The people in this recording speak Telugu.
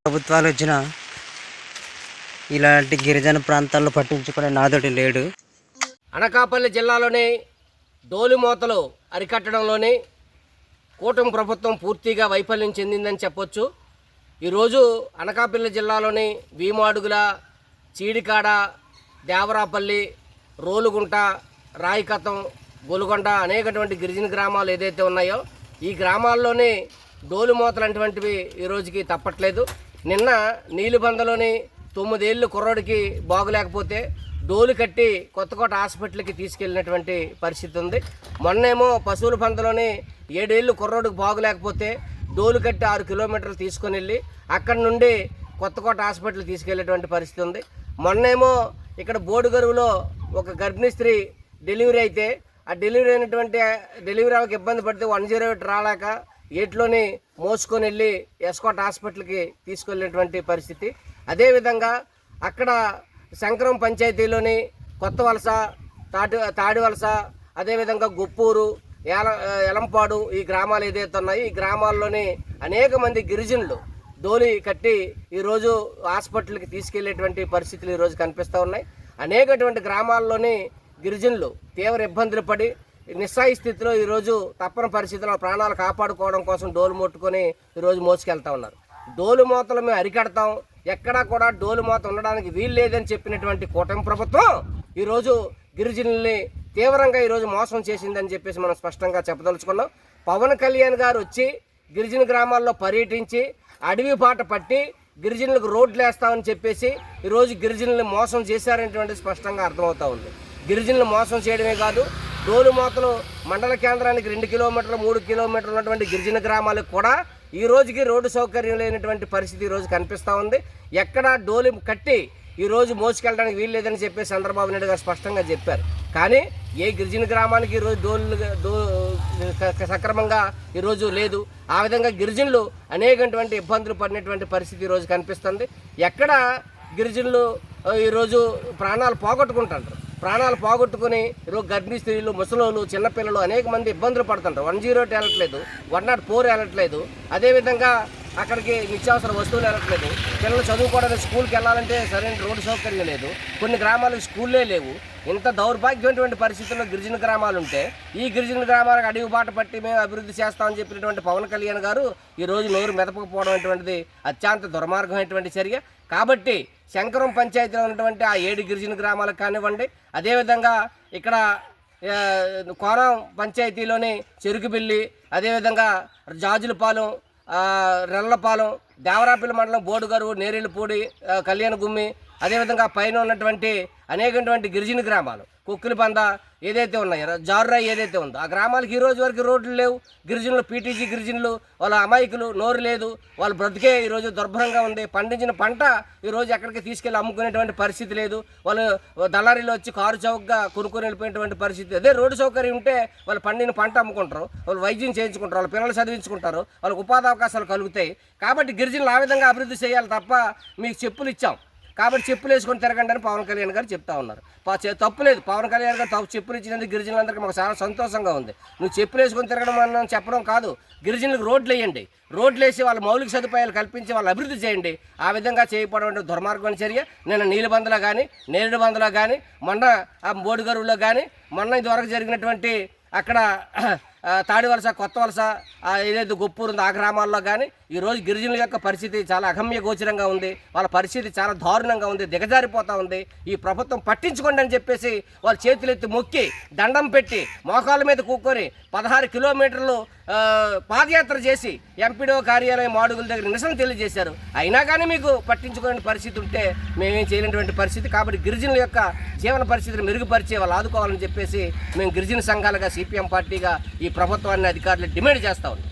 ప్రభుత్వాలు వచ్చినా ఇలాంటి గిరిజన ప్రాంతాల్లో పట్టించుకునే నాదుడి లేడు. అనకాపల్లి జిల్లాలోని డోలుమోతలు అరికట్టడంలోని కూటమి ప్రభుత్వం పూర్తిగా వైఫల్యం చెందిందని చెప్పొచ్చు. ఈరోజు అనకాపల్లి జిల్లాలోని వీమాడుగుల, చీడికాడ, దేవరాపల్లి, రోలుగుంట, రాయికతం, గొలుగొండ అనేకటువంటి గిరిజన గ్రామాలు ఏదైతే ఉన్నాయో ఈ గ్రామాల్లోని డోలుమోతలు అటువంటివి ఈరోజుకి తప్పట్లేదు. నిన్న నీలుబందలోని 9 ఏళ్ళు కుర్రోడికి బాగులేకపోతే డోలు కట్టి కొత్తకోట హాస్పిటల్కి తీసుకెళ్ళినటువంటి పరిస్థితి ఉంది. మొన్నేమో పశువుల పందలోని 7 ఏళ్ళు కుర్రోడికి బాగులేకపోతే డోలు కట్టి 6 కిలోమీటర్లు తీసుకొని వెళ్ళి అక్కడి నుండి కొత్తకోట హాస్పిటల్కి తీసుకెళ్ళేటువంటి పరిస్థితి ఉంది. మొన్నేమో ఇక్కడ బోడుగరువులో ఒక గర్భిణీ స్త్రీ డెలివరీ అయితే ఆ డెలివరీ అయినటువంటి డెలివరీ అవ్వక ఇబ్బంది పడితే 108 రాలేక ఏట్లోని మోసుకొని వెళ్ళి ఎస్కోట్ హాస్పిటల్కి తీసుకెళ్ళినటువంటి పరిస్థితి. అదేవిధంగా అక్కడ శంకరం పంచాయతీలోని కొత్త వలస, తాడి వలస, అదేవిధంగా గొప్పూరు, ఎలంపాడు ఈ గ్రామాలు ఏదైతే ఉన్నాయో ఈ గ్రామాల్లోని అనేక మంది గిరిజనులు డోలి కట్టి ఈరోజు హాస్పిటల్కి తీసుకెళ్లేటువంటి పరిస్థితులు ఈరోజు కనిపిస్తూ ఉన్నాయి. అనేకటువంటి గ్రామాల్లోని గిరిజనులు తీవ్ర ఇబ్బందులు పడి నిస్సాయి స్థితిలో ఈరోజు తప్పని పరిస్థితుల్లో ప్రాణాలు కాపాడుకోవడం కోసం డోలు ముట్టుకొని ఈరోజు మోసుకెళ్తా ఉన్నారు. డోలు మోతలు మేము అరికడతాం, ఎక్కడా కూడా డోలు మోత ఉండడానికి వీలు లేదని చెప్పినటువంటి కూటమి ప్రభుత్వం ఈరోజు గిరిజనుల్ని తీవ్రంగా ఈరోజు మోసం చేసిందని చెప్పేసి మనం స్పష్టంగా చెప్పదలుచుకున్నాం. పవన్ కళ్యాణ్ గారు వచ్చి గిరిజన గ్రామాల్లో పర్యటించి అడవి బాట పట్టి గిరిజనులకు రోడ్లు వేస్తామని చెప్పేసి ఈరోజు గిరిజనుల్ని మోసం చేశారనేటువంటి స్పష్టంగా అర్థమవుతూ ఉంది. గిరిజనులు మోసం చేయడమే కాదు, డోలు మోతలు మండల కేంద్రానికి 2 కిలోమీటర్లు 3 కిలోమీటర్లు ఉన్నటువంటి గిరిజన గ్రామాలకు కూడా ఈ రోజుకి రోడ్డు సౌకర్యం లేనటువంటి పరిస్థితి ఈరోజు కనిపిస్తూ ఉంది. ఎక్కడా డోలు కట్టి ఈరోజు మోసుకెళ్ళడానికి వీలు లేదని చెప్పేసి చంద్రబాబు నాయుడు గారు స్పష్టంగా చెప్పారు. కానీ ఏ గిరిజన గ్రామానికి ఈరోజు సక్రమంగా ఈరోజు లేదు. ఆ విధంగా గిరిజనులు అనేకటువంటి ఇబ్బందులు పడినటువంటి పరిస్థితి ఈరోజు కనిపిస్తుంది. ఎక్కడ గిరిజనులు ఈరోజు ప్రాణాలు పోగొట్టుకుంటారు. ప్రాణాలు పోగొట్టుకుని ఈరోజు గర్భిణీ స్త్రీలు, ముసలోళ్ళు, చిన్నపిల్లలు అనేక మంది ఇబ్బందులు పడుతుంటారు. 108 వెళ్ళట్లేదు, 104 వెళ్ళట్లేదు. అదేవిధంగా అక్కడికి నిత్యావసర వస్తువులు వెళ్ళట్లేదు. పిల్లలు చదువుకోవడానికి స్కూల్కి వెళ్ళాలంటే సరైన రోడ్డు సౌకర్యం లేదు. కొన్ని గ్రామాలకు స్కూళ్ళే లేవు. ఇంత దౌర్భాగ్యమైనటువంటి పరిస్థితుల్లో గిరిజన గ్రామాలు ఉంటే ఈ గిరిజన గ్రామాలకు అడవి బాట పట్టి మేము అభివృద్ధి చేస్తామని చెప్పినటువంటి పవన్ కళ్యాణ్ గారు ఈరోజు నోరు మెదపకపోవడం అటువంటిది అత్యంత దుర్మార్గమైనటువంటి చర్య. కాబట్టి శంకరం పంచాయతీలో ఉన్నటువంటి ఆ 7 గిరిజన గ్రామాలకు కానివ్వండి, అదేవిధంగా ఇక్కడ కోరం పంచాయతీలోని చెరుకుబిల్లి, అదేవిధంగా జాజులపాలెం, రెల్లపాలెం, దేవరాపల్లి మండలం బోడుగరువు, నేరేళ్ళపూడి, కళ్యాణగుమ్మి, అదేవిధంగా పైన ఉన్నటువంటి అనేకటువంటి గిరిజన గ్రామాలు, కుక్కులబంద ఏదైతే ఉన్నాయో, జార్రాయి ఏదైతే ఉందో ఆ గ్రామాలకు ఈ రోజు వరకు రోడ్లు లేవు. గిరిజనులు, పీటీజీ గిరిజనులు వాళ్ళ అమాయకులు, నోరు లేదు, వాళ్ళ బ్రతికే ఈరోజు దుర్భరంగా ఉంది. పండించిన పంట ఈరోజు ఎక్కడికి తీసుకెళ్ళి అమ్ముకునేటువంటి పరిస్థితి లేదు. వాళ్ళు దళారీలో వచ్చి కారు చౌకగా కొనుక్కొని వెళ్ళిపోయినటువంటి పరిస్థితి. అదే రోడ్డు సౌకర్యం ఉంటే వాళ్ళు పండిన పంట అమ్ముకుంటారు, వాళ్ళు వైద్యం చేయించుకుంటారు, వాళ్ళ పిల్లలు చదివించుకుంటారు, వాళ్ళకి ఉపాధి అవకాశాలు కలుగుతాయి. కాబట్టి గిరిజనులు ఆ విధంగా అభివృద్ధి చేయాలి తప్ప మీకు చెప్పులు ఇచ్చాం కాబట్టి చెప్పులు వేసుకొని తిరగండి అని పవన్ కళ్యాణ్ గారు చెప్తా ఉన్నారు. తప్పు లేదు, పవన్ కళ్యాణ్ గారు చెప్పులు ఇచ్చినందుకు గిరిజనులందరికీ మాకు చాలా సంతోషంగా ఉంది. నువ్వు చెప్పులు వేసుకొని తిరగడం అని చెప్పడం కాదు, గిరిజనులకు రోడ్లు వేయండి, రోడ్లు వేసి వాళ్ళ మౌలిక సదుపాయాలు కల్పించి వాళ్ళు అభివృద్ధి చేయండి. ఆ విధంగా చేయకపోవడం దుర్మార్గమైన చర్య. నేను నీలబందలో కానీ, నేరేడు బందలో కానీ, మొన్న ఆ బోడుగరువులో కానీ, మొన్న ఇదివరకు జరిగినటువంటి అక్కడ తాడి వలస, కొత్త వలస ఏదైతే గొప్పూరు ఉందో ఆ గ్రామాల్లో కానీ ఈరోజు గిరిజనుల యొక్క పరిస్థితి చాలా అగమ్య గోచరంగా ఉంది. వాళ్ళ పరిస్థితి చాలా దారుణంగా ఉంది, దిగజారిపోతూ ఉంది. ఈ ప్రభుత్వం పట్టించుకోండి అని చెప్పేసి వాళ్ళ చేతులెత్తి మొక్కి దండం పెట్టి మోకాళ్ళ మీద కూక్కొని 16 కిలోమీటర్లు పాదయాత్ర చేసి ఎంపీడో కార్యాలయం మాడుగుల దగ్గర నిరసన తెలియజేశారు. అయినా కానీ మీకు పట్టించుకునే పరిస్థితి ఉంటే మేమేం చేయలేనటువంటి పరిస్థితి. కాబట్టి గిరిజనుల యొక్క జీవన పరిస్థితిని మెరుగుపరిచి వాళ్ళు ఆదుకోవాలని చెప్పేసి మేము గిరిజన సంఘాలుగా, సిపిఎం పార్టీగా ఈ ప్రభుత్వాన్ని, అధికారులు డిమాండ్ చేస్తూ ఉన్నాం.